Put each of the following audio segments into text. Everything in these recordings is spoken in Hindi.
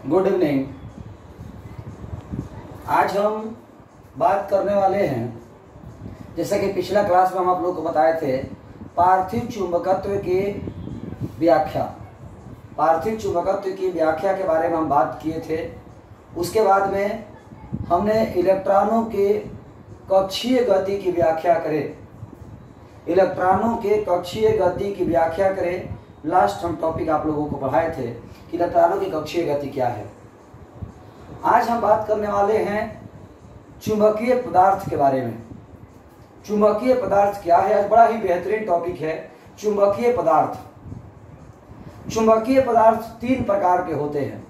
Good evening. आज हम बात करने वाले हैं, जैसा कि पिछला क्लास में हम आप लोग को बताए थे, पार्थिव चुंबकत्व की व्याख्या। पार्थिव चुंबकत्व की व्याख्या के बारे में हम बात किए थे। उसके बाद में हमने इलेक्ट्रॉनों के कक्षीय गति की व्याख्या करें। इलेक्ट्रॉनों के कक्षीय गति की व्याख्या करें। लास्ट हम टॉपिक आप लोगों को पढ़ाए थे कि इलेक्ट्रॉनों की कक्षीय गति क्या है। आज हम बात करने वाले हैं चुंबकीय पदार्थ के बारे में। चुंबकीय पदार्थ क्या है? आज बड़ा ही बेहतरीन टॉपिक है चुंबकीय पदार्थ। चुंबकीय पदार्थ तीन प्रकार के होते हैं।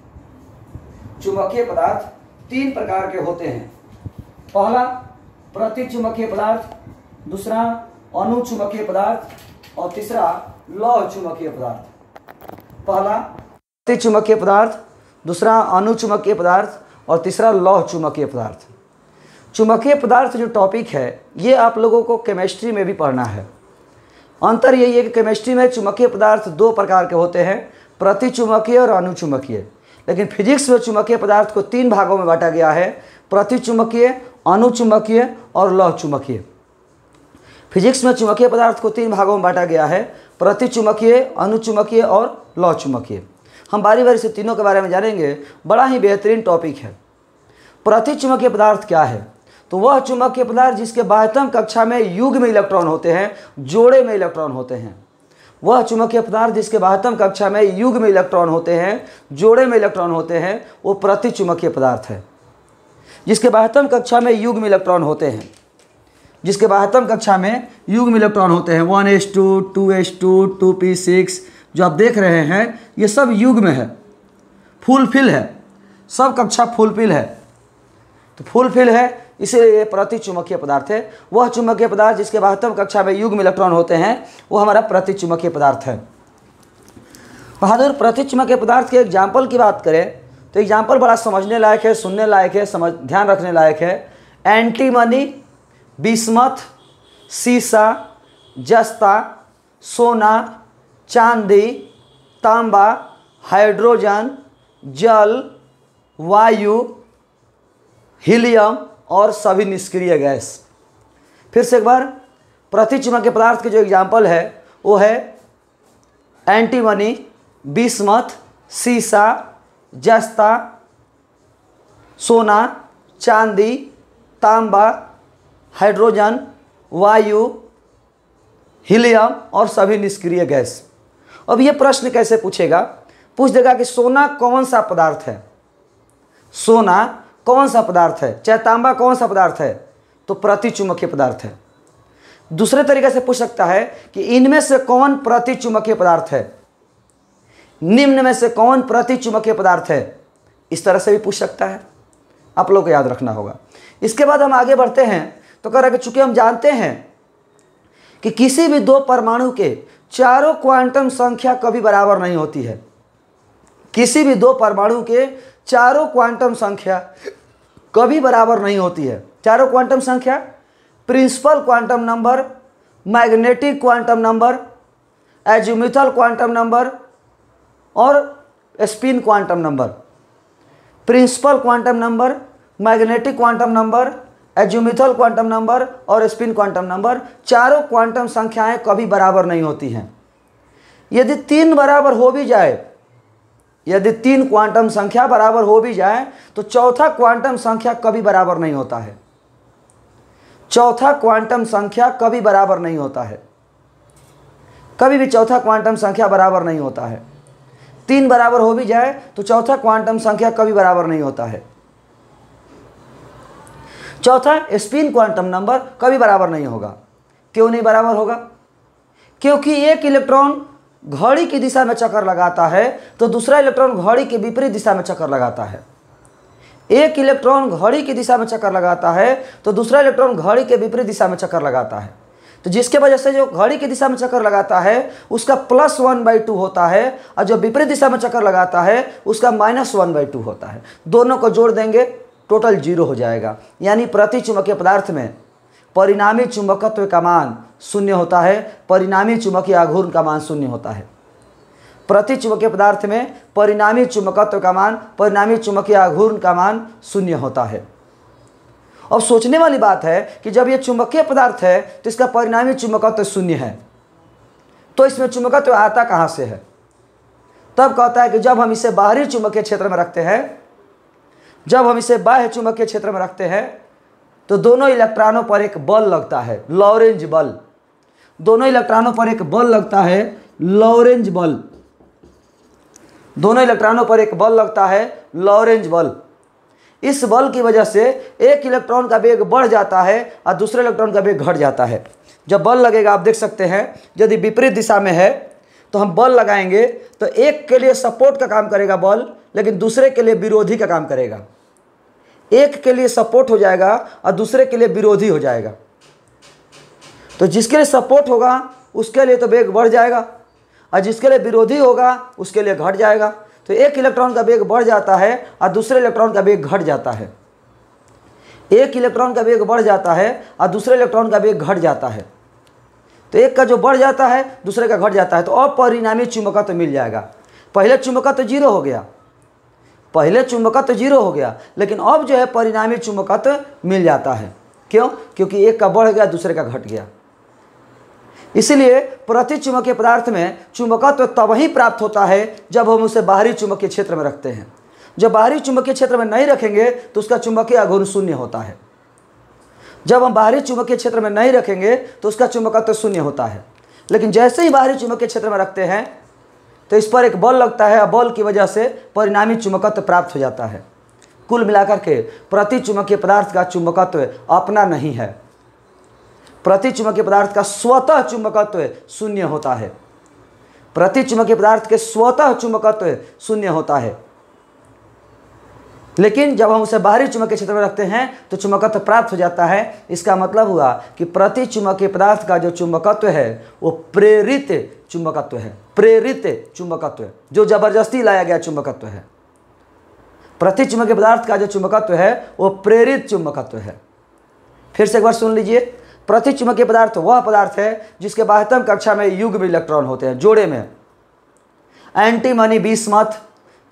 चुंबकीय पदार्थ तीन प्रकार के होते हैं। पहला प्रतिचुंबकीय पदार्थ, दूसरा अनुचुंबकीय पदार्थ और तीसरा लौह चुंबकीय पदार्थ। पहला प्रतिचुंबकीय पदार्थ, दूसरा अनुचुंबकीय पदार्थ और तीसरा लौह चुंबकीय पदार्थ। चुंबकीय पदार्थ जो टॉपिक है ये आप लोगों को केमिस्ट्री में भी पढ़ना है। अंतर यही है कि केमिस्ट्री में चुंबकीय पदार्थ दो प्रकार के होते हैं, प्रतिचुंबकीय और अनुचुंबकीय। लेकिन फिजिक्स में चुंबकीय पदार्थ को तीन भागों में बांटा गया है, प्रतिचुंबकीय, अनुचुंबकीय और लौह चुंबकीय। फिजिक्स में चुंबकीय पदार्थ को तीन भागों में बांटा गया है, प्रतिचुंबकीय, अनुचुंबकीय और लौह चुंबकीय। हम बारी बारी से तीनों के बारे में जानेंगे। बड़ा ही बेहतरीन टॉपिक है। प्रतिचुंबकीय पदार्थ क्या है? तो वह चुंबकीय पदार्थ जिसके बाह्यतम कक्षा में युग्म इलेक्ट्रॉन होते हैं, जोड़े में इलेक्ट्रॉन होते हैं। वह चुंबकीय पदार्थ जिसके बाह्यतम कक्षा में युग्म इलेक्ट्रॉन होते हैं, जोड़े में इलेक्ट्रॉन होते हैं, वो प्रतिचुंबकीय पदार्थ है। जिसके बाह्यतम कक्षा में युग्म इलेक्ट्रॉन होते हैं, जिसके बाह्यतम कक्षा में युग्म इलेक्ट्रॉन होते हैं, 1s2, 2s2, 2p6 जो आप देख रहे हैं, ये सब युग्म है, फुलफिल है, सब कक्षा फुलफिल है। तो फुलफिल है, इसलिए ये प्रतिचुंबकीय पदार्थ है। वह चुंबकीय पदार्थ जिसके बाह्यतम कक्षा में युग्म इलेक्ट्रॉन होते हैं, वो हमारा प्रतिचुंबकीय पदार्थ है। बहादुर, प्रतिचुंबकीय पदार्थ के एग्जाम्पल की बात करें तो एग्जाम्पल बड़ा समझने लायक है, सुनने लायक है, ध्यान रखने लायक है। एंटीमनी, बिस्मथ, सीसा, जस्ता, सोना, चांदी, तांबा, हाइड्रोजन, जल, वायु, हीलियम और सभी निष्क्रिय गैस। फिर से एक बार, प्रतिचुंबकीय पदार्थ के जो एग्जाम्पल है वो है एंटीमनी, बिस्मथ, सीसा, जस्ता, सोना, चांदी, तांबा, हाइड्रोजन, वायु, हीलियम और सभी निष्क्रिय गैस। अब ये प्रश्न कैसे पूछेगा? पूछ देगा कि सोना कौन सा पदार्थ है? सोना कौन सा पदार्थ है? चाहे तांबा कौन सा पदार्थ है? तो प्रतिचुंबकीय पदार्थ है। दूसरे तरीके से पूछ सकता है कि इनमें से कौन प्रतिचुंबकीय पदार्थ है? निम्न में से कौन प्रतिचुंबकीय पदार्थ है? इस तरह से भी पूछ सकता है। आप लोग को याद रखना होगा। इसके बाद हम आगे बढ़ते हैं तो कह रहा है कि चूंकि हम जानते हैं कि किसी भी दो परमाणु के चारों क्वांटम संख्या कभी बराबर नहीं होती है। किसी भी दो परमाणु के चारों क्वांटम संख्या कभी बराबर नहीं होती है। चारों क्वांटम संख्या, principal quantum number, magnetic quantum number, azimuthal quantum number और spin quantum number. Principal quantum number, magnetic quantum number, azimuthal quantum number और स्पिन क्वांटम नंबर, चारों क्वांटम संख्याएं कभी बराबर नहीं होती हैं। यदि तीन बराबर हो भी जाए, यदि तीन क्वांटम संख्या बराबर हो भी जाए तो चौथा क्वांटम संख्या कभी बराबर नहीं होता है। चौथा क्वांटम संख्या कभी बराबर नहीं होता है। कभी भी चौथा क्वांटम संख्या बराबर नहीं होता है। तीन बराबर हो भी जाए तो चौथा क्वांटम संख्या कभी बराबर नहीं होता है। चौथा स्पिन क्वांटम नंबर कभी बराबर नहीं होगा। क्यों नहीं बराबर होगा? क्योंकि एक इलेक्ट्रॉन घड़ी की दिशा में चक्कर लगाता है तो दूसरा इलेक्ट्रॉन घड़ी के विपरीत दिशा में चक्कर लगाता है। एक इलेक्ट्रॉन घड़ी की दिशा में चक्कर लगाता है तो दूसरा इलेक्ट्रॉन घड़ी के विपरीत दिशा में चक्कर लगाता है। तो जिसके वजह से जो घड़ी की दिशा में चक्कर लगाता है उसका +1/2 होता है और जो विपरीत दिशा में चक्कर लगाता है उसका -1/2 होता है। दोनों को जोड़ देंगे, टोटल 0 हो जाएगा। यानी प्रतिचुंबकीय पदार्थ में परिणामी चुंबकत्व का मान 0 होता है, परिणामी चुंबकीय आघूर्ण का मान 0 होता है। प्रति चुंबकीय पदार्थ में परिणामी चुंबकत्व का मान, परिणामी चुंबकीय आघूर्ण का मान शून्य होता है। अब सोचने वाली बात है कि जब ये चुंबकीय पदार्थ है तो इसका परिणामी चुंबकत्व शून्य है, तो इसमें चुंबकत्व आता कहाँ से है? तब कहता है कि जब हम इसे बाहरी चुंबकीय क्षेत्र में रखते हैं, जब हम इसे बाह्य चुंबकीय क्षेत्र में रखते हैं तो दोनों इलेक्ट्रॉनों पर एक बल लगता है, लॉरेंज बल। दोनों इलेक्ट्रॉनों पर एक बल लगता है, लॉरेंज बल। दोनों इलेक्ट्रॉनों पर एक बल लगता है, लॉरेंज बल। इस बल की वजह से एक इलेक्ट्रॉन का वेग बढ़ जाता है और दूसरे इलेक्ट्रॉन का वेग घट जाता है। जब बल लगेगा, आप देख सकते हैं, यदि विपरीत दिशा में है तो हम बल लगाएंगे तो एक के लिए सपोर्ट का काम करेगा बल, लेकिन दूसरे के लिए विरोधी का काम करेगा। एक के लिए सपोर्ट हो जाएगा और दूसरे के लिए विरोधी हो जाएगा। तो जिसके लिए सपोर्ट होगा उसके लिए तो वेग बढ़ जाएगा और जिसके लिए विरोधी होगा उसके लिए घट जाएगा। तो एक इलेक्ट्रॉन का वेग बढ़ जाता है और दूसरे इलेक्ट्रॉन का वेग घट जाता है। एक इलेक्ट्रॉन का वेग बढ़ जाता है और दूसरे इलेक्ट्रॉन का वेग घट जाता है। तो एक का जो बढ़ जाता है दूसरे का घट जाता है, तो अपरिणामी चुंबकत्व मिल जाएगा। पहले चुंबकत्व जीरो हो गया, पहले चुंबकत्व जीरो हो गया, लेकिन अब जो है परिणामी चुंबकत्व मिल जाता है। क्यों? क्योंकि एक का बढ़ गया दूसरे का घट गया। इसलिए प्रति चुंबकीय पदार्थ में चुंबकत्व तब ही प्राप्त होता है जब हम उसे बाहरी चुंबकीय क्षेत्र में रखते हैं। जब बाहरी चुंबकीय क्षेत्र में नहीं रखेंगे तो उसका चुंबकीय आघूर्ण शून्य होता है। जब हम बाहरी चुंबकीय क्षेत्र में नहीं रखेंगे तो उसका चुंबकत्व शून्य होता है। लेकिन जैसे ही बाहरी चुंबकीय क्षेत्र में रखते हैं तो इस पर एक बल लगता है और बल की वजह से परिणामी चुंबकत्व प्राप्त हो जाता है। कुल मिलाकर के प्रति चुंबकीय पदार्थ का चुंबकत्व अपना नहीं है। प्रति चुंबकीय पदार्थ का स्वतः चुंबकत्व शून्य होता है। प्रति चुंबकीय पदार्थ के स्वतः चुंबकत्व शून्य होता है, लेकिन जब हम उसे बाहरी चुंबकीय क्षेत्र में रखते हैं तो चुंबकत्व प्राप्त हो जाता है। इसका मतलब हुआ कि प्रति चुंबकीय पदार्थ का जो चुंबकत्व है वो प्रेरित चुंबकत्व है। प्रेरित चुंबकत्व जो जबरदस्ती लाया गया चुंबकत्व है। प्रति चुंबकीय पदार्थ का जो चुंबकत्व है वो प्रेरित चुंबकत्व है। फिर से एक बार सुन लीजिए, प्रति चुंबकीय पदार्थ वह पदार्थ है जिसके बाह्यतम कक्षा में युग्म इलेक्ट्रॉन होते हैं, जोड़े में। एंटीमनी बिस्मथ,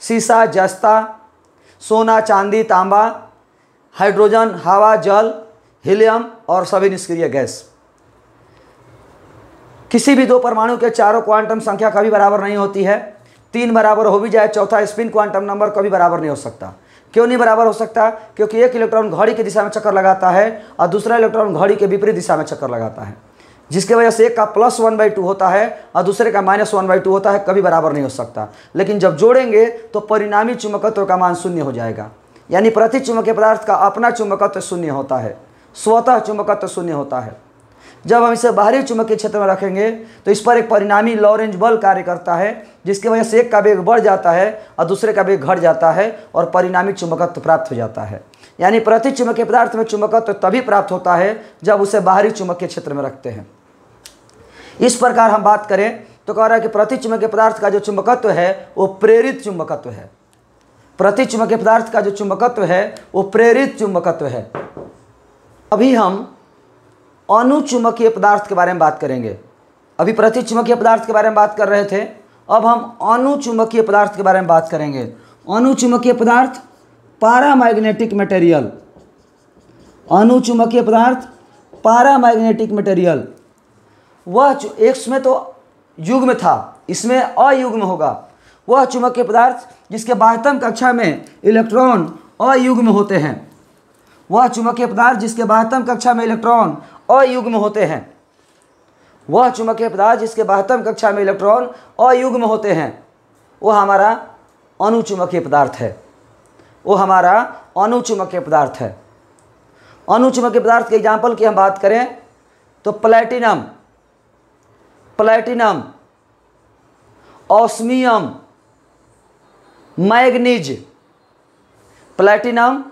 सीसा जस्ता, सोना चांदी तांबा, हाइड्रोजन हवा जल, हीलियम और सभी निष्क्रिय गैस। किसी भी दो परमाणु के चारों क्वांटम संख्या कभी बराबर नहीं होती है। तीन बराबर हो भी जाए, चौथा स्पिन क्वांटम नंबर कभी बराबर नहीं हो सकता। क्यों नहीं बराबर हो सकता? क्योंकि एक इलेक्ट्रॉन घड़ी की दिशा में चक्कर लगाता है और दूसरा इलेक्ट्रॉन घड़ी के विपरीत दिशा में चक्कर लगाता है, जिसकी वजह से एक का +1/2 होता है और दूसरे का -1/2 होता है। कभी बराबर नहीं हो सकता। लेकिन जब जोड़ेंगे तो परिणामी चुंबकत्व का मान शून्य हो जाएगा। यानी प्रति चुंबकीय पदार्थ का अपना चुंबकत्व शून्य होता है, स्वतः चुंबकत्व शून्य होता है। जब हम इसे बाहरी चुंबकीय क्षेत्र में रखेंगे तो इस पर एक परिणामी लॉरेंज बल कार्य करता है, जिसकी वजह से एक का वेग बढ़ जाता है और दूसरे का वेग घट जाता है और परिणामी चुंबकत्व प्राप्त हो जाता है। यानी प्रति चुंबकीय पदार्थ में चुंबकत्व तभी प्राप्त होता है जब उसे बाहरी चुंबकीय क्षेत्र में रखते हैं। इस प्रकार हम बात करें तो कह रहा है कि प्रति चुंबकीय पदार्थ का जो चुंबकत्व है वो प्रेरित चुंबकत्व है। प्रति चुंबकीय पदार्थ का जो चुंबकत्व है वो प्रेरित चुंबकत्व है। अभी हम अनुचुंबकीय पदार्थ के बारे में बात करेंगे। अभी प्रति चुंबकीय पदार्थ के बारे में बात कर रहे थे, अब हम अनुचुंबकीय पदार्थ के बारे में बात करेंगे। अनुचुंबकीय पदार्थ पैरामैग्नेटिक मटेरियल। अनुचुंबकीय पदार्थ पैरामैग्नेटिक मटेरियल। वह इसमें तो युग्म था, इसमें अयुग्म होगा। वह चुंबकीय पदार्थ जिसके बाह्यतम कक्षा में इलेक्ट्रॉन अयुग्म होते हैं। वह चुंबकीय पदार्थ जिसके बाह्यतम कक्षा में इलेक्ट्रॉन अयुग्म होते हैं। वह चुंबकीय पदार्थ जिसके बाह्यतम कक्षा में इलेक्ट्रॉन अयुग्म होते हैं, वह हमारा अनुचुंबकीय पदार्थ है। वो हमारा अनुचुंबकीय पदार्थ है। अनुचुंबकीय पदार्थ के एग्जाम्पल की हम बात करें तो platinum, platinum, osmium, manganese. Platinum,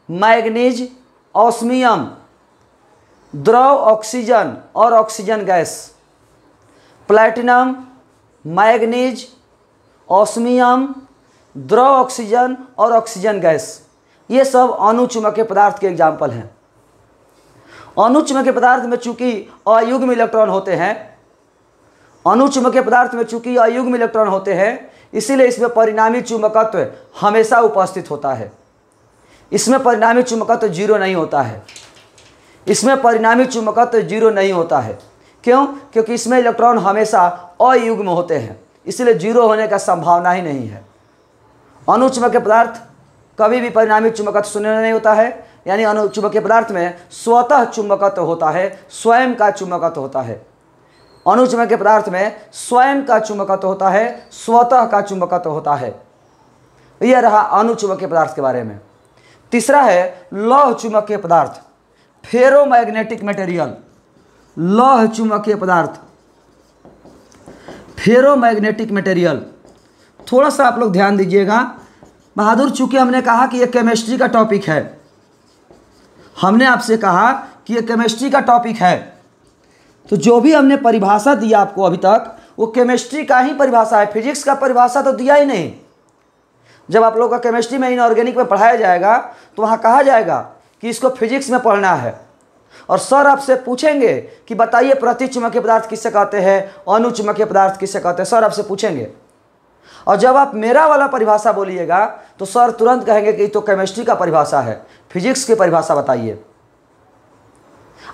manganese, osmium, द्रव ऑक्सीजन और oxygen gas. Platinum, manganese, osmium, द्रव ऑक्सीजन और ऑक्सीजन गैस, ये सब अनुचुंबकीय पदार्थ के एग्जाम्पल हैं। अनुचुंबकीय पदार्थ में चूंकि अयुग्म इलेक्ट्रॉन होते हैं, अनुचुंबकीय पदार्थ में चूंकि अयुग्म इलेक्ट्रॉन होते हैं, इसीलिए इसमें परिणामी चुंबकत्व हमेशा उपस्थित होता है। इसमें परिणामी चुंबकत्व जीरो नहीं होता है। इसमें परिणामी चुंबकत्व जीरो नहीं होता है। क्यों? क्योंकि इसमें इलेक्ट्रॉन हमेशा अयुग्म होते हैं, इसलिए जीरो होने का संभावना ही नहीं है। अनुचुंबकीय पदार्थ कभी भी परिणामी चुंबकत्व शून्य नहीं होता है, यानी अनुचुंबकीय पदार्थ में स्वतः चुंबकत्व होता है, स्वयं का चुंबकत्व होता है। अनुचुंबकीय पदार्थ में स्वयं का चुंबकत्व होता है, स्वतः का चुंबकत्व होता है। यह रहा अनुचुंबकीय पदार्थ के बारे में। तीसरा है लौह चुंबकीय पदार्थ, फेरोमैग्नेटिक मटेरियल। लौह चुंबकीय पदार्थ, फेरोमैग्नेटिक मटेरियल। थोड़ा सा आप लोग ध्यान दीजिएगा बहादुर, चूंकि हमने कहा कि यह केमिस्ट्री का टॉपिक है, हमने आपसे कहा कि यह केमिस्ट्री का टॉपिक है, तो जो भी हमने परिभाषा दिया आपको अभी तक वो केमिस्ट्री का ही परिभाषा है, फिजिक्स का परिभाषा तो दिया ही नहीं। जब आप लोग का केमिस्ट्री में इनऑर्गेनिक में पढ़ाया जाएगा तो वहाँ कहा जाएगा कि इसको फिजिक्स में पढ़ना है, और सर आपसे पूछेंगे कि बताइए प्रतिचुंबकीय पदार्थ किससे कहते हैं, अनुचुंबकीय पदार्थ किससे कहते हैं, सर आपसे पूछेंगे। और जब आप मेरा वाला परिभाषा बोलिएगा तो सर तुरंत कहेंगे कि तो केमिस्ट्री का परिभाषा है, फिजिक्स की परिभाषा बताइए।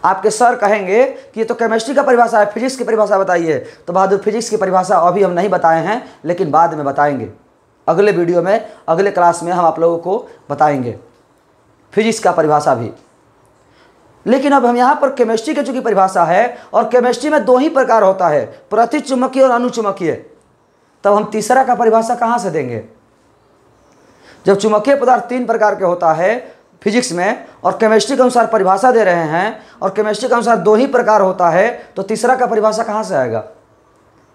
आपके सर कहेंगे कि ये तो केमिस्ट्री का परिभाषा है, फिजिक्स की परिभाषा बताइए। तो बहादुर फिजिक्स की परिभाषा अभी हम नहीं बताए हैं, लेकिन बाद में बताएंगे, अगले वीडियो में, अगले क्लास में हम आप लोगों को बताएंगे फिजिक्स का परिभाषा भी। लेकिन अब हम यहाँ पर केमिस्ट्री की चूंकि परिभाषा है, और केमिस्ट्री में दो ही प्रकार होता है, प्रतिचुंबकीय और अनुचुंबकीय, तब हम तीसरा का परिभाषा कहाँ से देंगे? जब चुंबकीय पदार्थ तीन प्रकार के होता है फिजिक्स में, और केमिस्ट्री के अनुसार परिभाषा दे रहे हैं, और केमिस्ट्री के अनुसार दो ही प्रकार होता है, तो तीसरा का परिभाषा कहाँ से आएगा?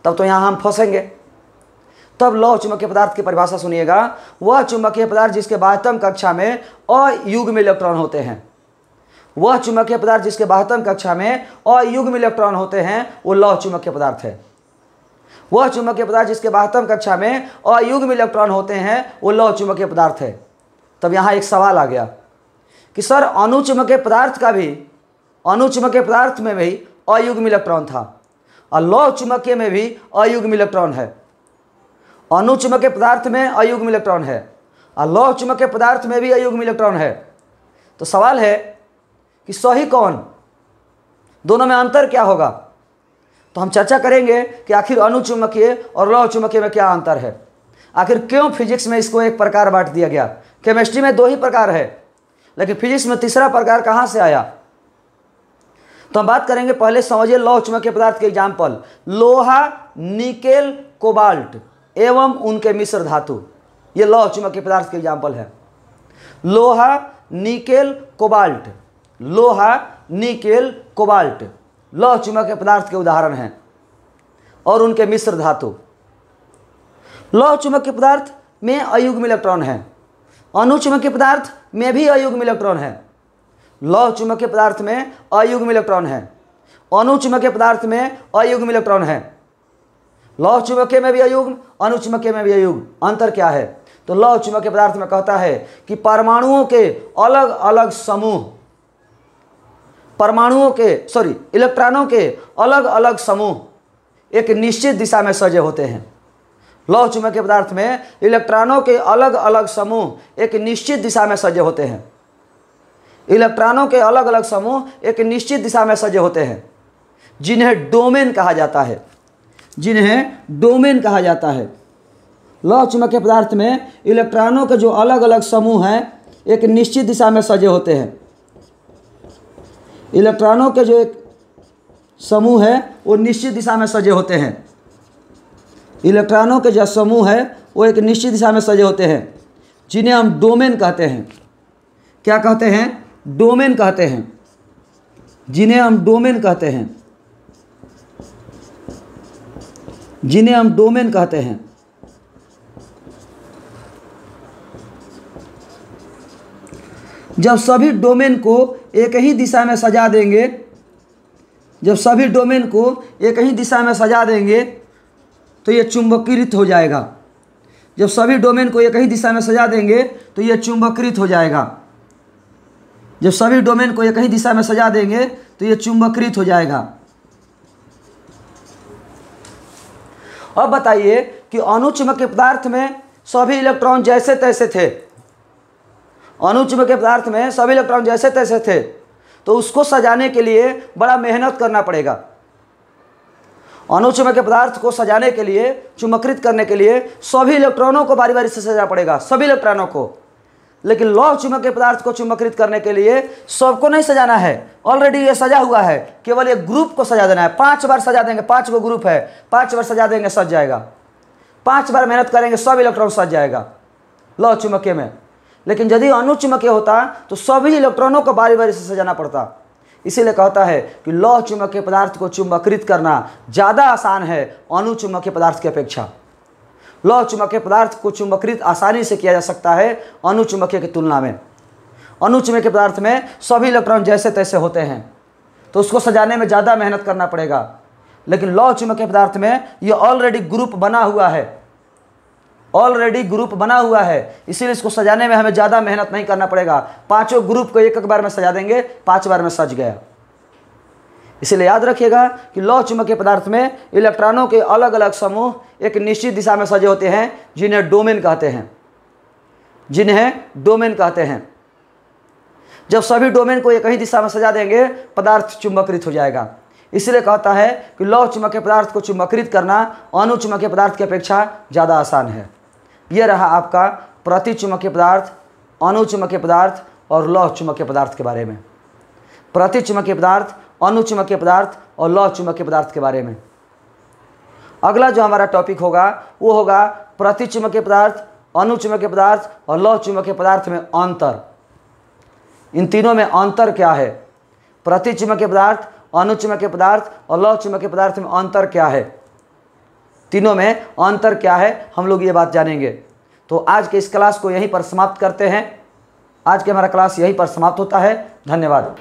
तब तो यहाँ हम फंसेंगे। तब लौह चुंबकीय पदार्थ की परिभाषा सुनिएगा, वह चुंबकीय पदार्थ जिसके बाह्यतम कक्षा में अयुग्म इलेक्ट्रॉन होते हैं। वह चुंबकीय पदार्थ जिसके बाह्यतम कक्षा में अयुग्म इलेक्ट्रॉन होते हैं वो लौह चुंबकीय पदार्थ है। वह चुंबकीय पदार्थ जिसके बाह्यतम कक्षा में अयुग्म इलेक्ट्रॉन होते हैं वो लौह चुंबकीय पदार्थ है। तब यहाँ एक सवाल आ गया कि सर अनुचुंबकीय पदार्थ का भी, अनुचुंबकीय पदार्थ में भी अयुग्म इलेक्ट्रॉन था, और लौह चुंबकीय में भी अयुग्म इलेक्ट्रॉन है। अनुचुंबकीय पदार्थ में अयुग्म इलेक्ट्रॉन है और लौह चुंबकीय पदार्थ में भी अयुग्म इलेक्ट्रॉन है। तो सवाल है कि सही कौन, दोनों में अंतर क्या होगा? तो हम चर्चा करेंगे कि आखिर अनुचुंबकीय और लौह चुंबकीय में क्या अंतर है, आखिर क्यों फिजिक्स में इसको एक प्रकार बांट दिया गया। केमिस्ट्री में दो ही प्रकार है, लेकिन फिजिक्स में तीसरा प्रकार कहाँ से आया? तो हम बात करेंगे, पहले समझिए लौह चुंबकीय पदार्थ के एग्जाम्पल, लोहा, निकेल, कोबाल्ट एवं उनके मिश्र धातु। ये लौह चुंबकीय पदार्थ के एग्जाम्पल है। लोहा, निकेल, कोबाल्ट, लोहा, निकेल, कोबाल्ट लौह चुंबकीय पदार्थ के उदाहरण हैं, और उनके मिश्र धातु। लौह चुंबकीय पदार्थ में अयुग्म इलेक्ट्रॉन है, अनुचुंबकीय पदार्थ में भी अयुग्म इलेक्ट्रॉन है। लौह चुंबकीय पदार्थ में अयुग्म इलेक्ट्रॉन है, अनुचुंबकीय पदार्थ में अयुग्म इलेक्ट्रॉन है। लौह चुंबकीय में भी अयुग्म, अनुचुंबकीय में भी अयुग्म। अंतर क्या है? तो लौह चुंबकीय पदार्थ में कहता है कि परमाणुओं के अलग अलग समूह, इलेक्ट्रॉनों के अलग अलग समूह एक निश्चित दिशा में सजे होते हैं। लौह चुंबकीय पदार्थ में इलेक्ट्रॉनों के अलग अलग समूह एक निश्चित दिशा में सजे होते हैं। इलेक्ट्रॉनों के अलग अलग समूह एक निश्चित दिशा में सजे होते हैं, जिन्हें डोमेन कहा जाता है, जिन्हें डोमेन कहा जाता है। लौह चुंबकीय पदार्थ में इलेक्ट्रॉनों के जो अलग अलग समूह हैं एक निश्चित दिशा में सजे होते हैं। इलेक्ट्रॉनों के जो एक समूह है वो निश्चित दिशा में सजे होते हैं। इलेक्ट्रॉनों के जो समूह है वो एक निश्चित दिशा में सजे होते हैं, जिन्हें हम डोमेन कहते हैं। क्या कहते हैं? डोमेन कहते हैं, जिन्हें हम डोमेन कहते हैं, जिन्हें हम डोमेन कहते हैं। जब सभी डोमेन को एक ही दिशा में सजा देंगे, जब सभी डोमेन को एक ही दिशा में सजा देंगे तो ये चुंबकीकृत हो जाएगा। जब सभी डोमेन को एक ही दिशा में सजा देंगे तो ये चुंबकीकृत हो जाएगा। जब सभी डोमेन को एक ही दिशा में सजा देंगे तो ये चुंबकीकृत हो जाएगा। अब बताइए कि अणुचुंबकीय पदार्थ में सभी इलेक्ट्रॉन जैसे तैसे थे, अणुचुंबकीय पदार्थ में सभी इलेक्ट्रॉन जैसे तैसे थे, तो उसको सजाने के लिए बड़ा मेहनत करना पड़ेगा। अणुचुंबकीय पदार्थ को सजाने के लिए, चुंबकित करने के लिए सभी इलेक्ट्रॉनों को बारी बारी से सजाना पड़ेगा, सभी इलेक्ट्रॉनों को। लेकिन लौह चुंबकीय पदार्थ को चुंबकित करने के लिए सबको नहीं सजाना है, ऑलरेडी ये सजा हुआ है, केवल एक ग्रुप को सजा देना है। 5 बार सजा देंगे, 5 गो ग्रुप है, 5 बार सजा देंगे, सज जाएगा। 5 बार मेहनत करेंगे, सब इलेक्ट्रॉन सज जाएगा लौह चुंबकीय में। लेकिन यदि अणुचुंबकीय होता तो सभी इलेक्ट्रॉनों को बारी बारी से सजाना पड़ता। इसीलिए कहता है कि लौह चुंबकीय पदार्थ को चुंबकित करना ज़्यादा आसान है अणुचुंबकीय पदार्थ की अपेक्षा। लौह चुंबकीय पदार्थ को चुंबकित आसानी से किया जा सकता है अणुचुंबकीय की तुलना में। अणुचुंबकीय पदार्थ में सभी इलेक्ट्रॉन जैसे तैसे होते हैं, तो उसको सजाने में ज़्यादा मेहनत करना पड़ेगा। लेकिन लौह चुंबकीय पदार्थ में ये ऑलरेडी ग्रुप बना हुआ है, ऑलरेडी ग्रुप बना हुआ है, इसीलिए इसको सजाने में हमें ज़्यादा मेहनत नहीं करना पड़ेगा। 5 ग्रुप को एक बार में सजा देंगे, 5 बार में सज गया। इसीलिए याद रखिएगा कि लौह चुंबकीय पदार्थ में इलेक्ट्रॉनों के अलग अलग समूह एक निश्चित दिशा में सजे होते हैं, जिन्हें डोमेन कहते हैं, जिन्हें डोमेन कहते हैं। जब सभी डोमेन को एक ही दिशा में सजा देंगे, पदार्थ चुंबकित हो जाएगा। इसलिए कहता है कि लौह चुंबकीय पदार्थ को चुंबकित करना अणुचुंबकीय पदार्थ की अपेक्षा ज़्यादा आसान है। यह रहा आपका प्रतिचुंबकीय पदार्थ, अणुचुंबकीय पदार्थ और लौह चुंबकीय पदार्थ के बारे में। प्रतिचुंबकीय पदार्थ, अणुचुंबकीय पदार्थ और लौह चुंबकीय पदार्थ के बारे में। अगला जो हमारा टॉपिक होगा वो होगा प्रतिचुंबकीय पदार्थ, अणुचुंबकीय पदार्थ और लौह चुंबकीय पदार्थ में अंतर। इन तीनों में अंतर क्या है? प्रतिचुंबकीय पदार्थ, अणुचुंबकीय पदार्थ और लौह चुंबकीय पदार्थ में अंतर क्या है? तीनों में अंतर क्या है, हम लोग ये बात जानेंगे। तो आज के इस क्लास को यहीं पर समाप्त करते हैं। आज के हमारा क्लास यहीं पर समाप्त होता है। धन्यवाद।